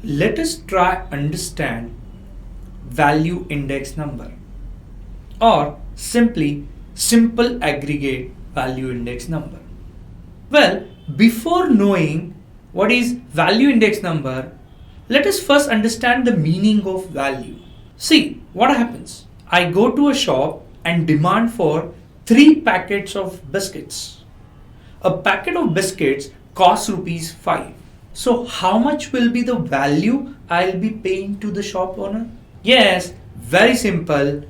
Let us try understand value index number or simply simple aggregate value index number. Well, before knowing what is value index number, let us first understand the meaning of value. See what happens. I go to a shop and demand for 3 packets of biscuits. A packet of biscuits costs rupees 5. So how much will be the value I'll be paying to the shop owner? Yes, very simple.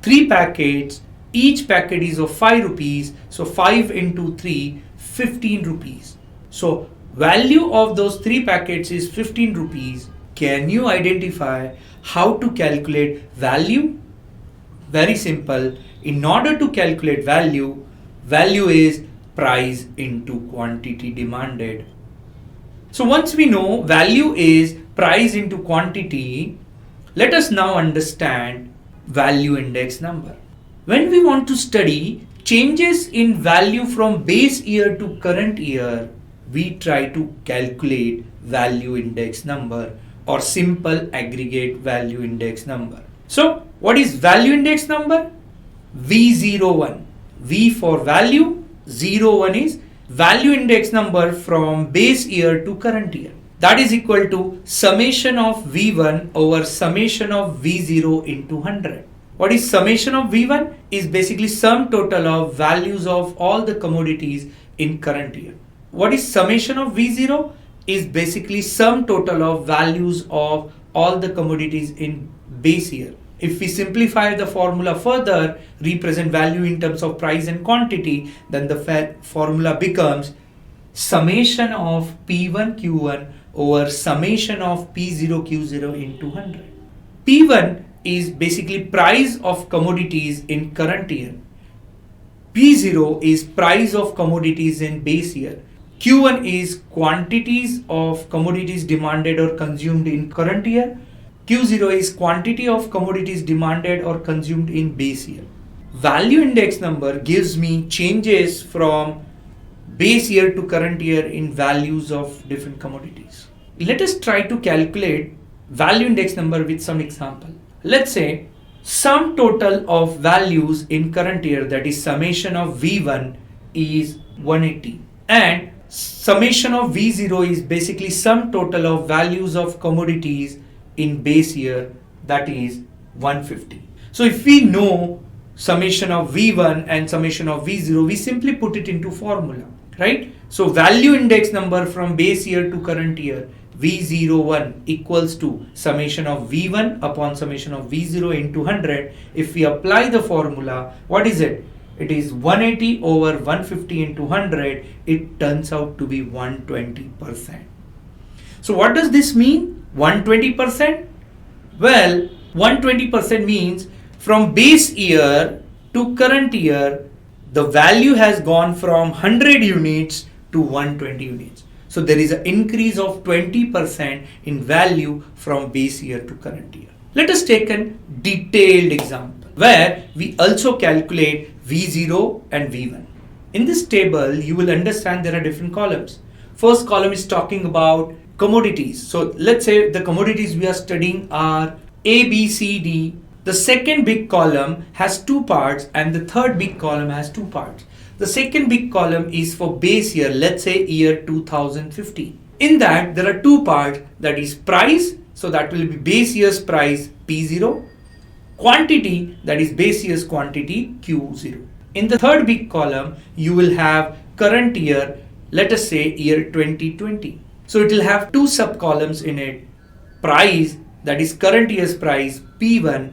3 packets, each packet is of 5 rupees. So 5 into 3, 15 rupees. So value of those 3 packets is 15 rupees. Can you identify how to calculate value? Very simple. In order to calculate value, value is price into quantity demanded. So once we know value is price into quantity, let us now understand value index number. When we want to study changes in value from base year to current year, we try to calculate value index number or simple aggregate value index number. So what is value index number? V01. V for value, 01 is value index number from base year to current year. That is equal to summation of V1 over summation of V0 into 100. What is summation of V1? Is basically sum total of values of all the commodities in current year. What is summation of V0? Is basically sum total of values of all the commodities in base year. If we simplify the formula further, represent value in terms of price and quantity, then the formula becomes summation of P1 Q1 over summation of P0 Q0 into 100. P1 is basically price of commodities in current year. P0 is price of commodities in base year. Q1 is quantities of commodities demanded or consumed in current year. Q0 is quantity of commodities demanded or consumed in base year. Value index number gives me changes from base year to current year in values of different commodities. Let us try to calculate value index number with some example. Let's say sum total of values in current year, that is summation of V1 is 180 and summation of V0 is basically sum total of values of commodities in base year, that is 150. So if we know summation of V1 and summation of V0, we simply put it into formula, right? So value index number from base year to current year, V01 equals to summation of V1 upon summation of V0 into 100. If we apply the formula, what is it? It is 180 over 150 into 100. It turns out to be 120%. So what does this mean? 120%? Well, 120% means from base year to current year, the value has gone from 100 units to 120 units. So there is an increase of 20% in value from base year to current year. Let us take a detailed example where we also calculate V0 and V1. In this table, you will understand there are different columns. First column is talking about commodities. So let's say the commodities we are studying are A, B, C, D. The second big column has 2 parts and the third big column has 2 parts. The second big column is for base year, let's say year 2015. In that there are 2 parts, that is price, so that will be base year's price P0, quantity, that is base year's quantity Q0. In the third big column you will have current year, let us say year 2020. So it will have 2 sub columns in it, price, that is current year's price P1,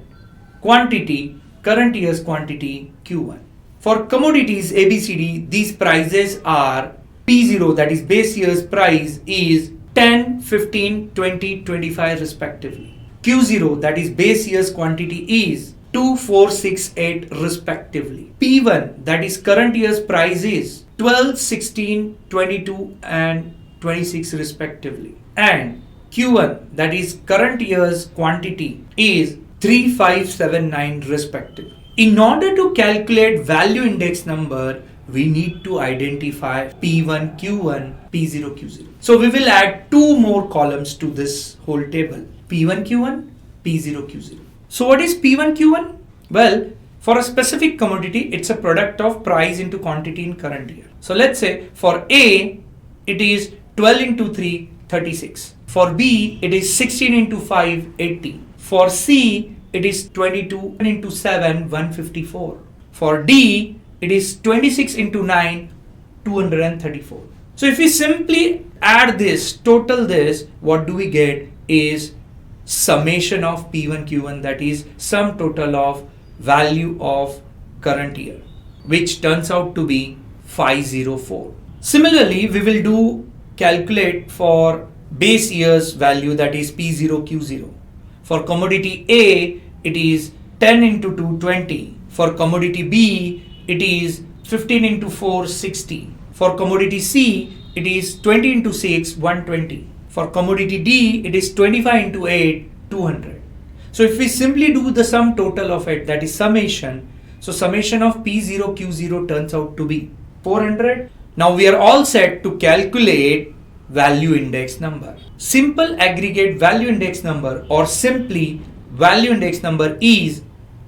quantity, current year's quantity Q1. For commodities ABCD, these prices are P0, that is base year's price is 10, 15, 20, 25 respectively. Q0, that is base year's quantity is 2, 4, 6, 8 respectively. P1, that is current year's price is 12, 16, 22 and 26 respectively. And Q1, that is current year's quantity is 3, 5, 7, 9 respectively. In order to calculate value index number, we need to identify P1, Q1, P0, Q0. So we will add two more columns to this whole table, P1, Q1, P0, Q0. So what is P1, Q1? Well, for a specific commodity, it's a product of price into quantity in current year. So let's say for A, it is 12 into 3, 36. For B, it is 16 into 5, 80. For C, it is 22 into 7, 154. For D, it is 26 into 9, 234. So if we simply add this, total this, what do we get is summation of P1, Q1, that is sum total of value of current year, which turns out to be 504. Similarly, we will do calculate for base year's value, that is P0, Q0. For commodity A, it is 10 into 2, 20. For commodity B, it is 15 into 4, 60. For commodity C, it is 20 into 6, 120. For commodity D, it is 25 into 8, 200. So if we simply do the sum total of it, that is summation, so summation of P0, Q0 turns out to be 400. Now we are all set to calculate value index number. Simple aggregate value index number, or simply value index number, is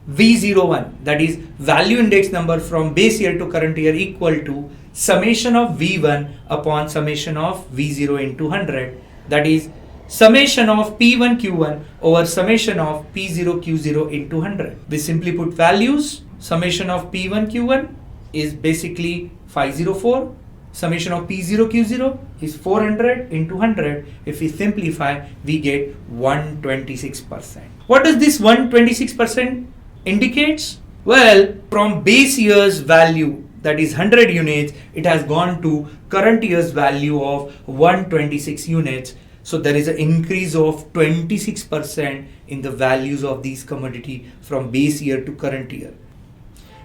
V01, that is value index number from base year to current year, equal to summation of V1 upon summation of V0 into 100, that is summation of P1 Q1 over summation of P0 Q0 into 100. We simply put values. Summation of P1 Q1 is basically 504. Summation of P0 Q0 is 400 into 100. If we simplify, we get 126%. What does this 126% indicates? Well, from base year's value, that is 100 units, it has gone to current year's value of 126 units. So there is an increase of 26% in the values of these commodity from base year to current year.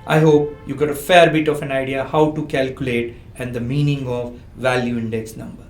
I hope you got a fair bit of an idea how to calculate and the meaning of value index number.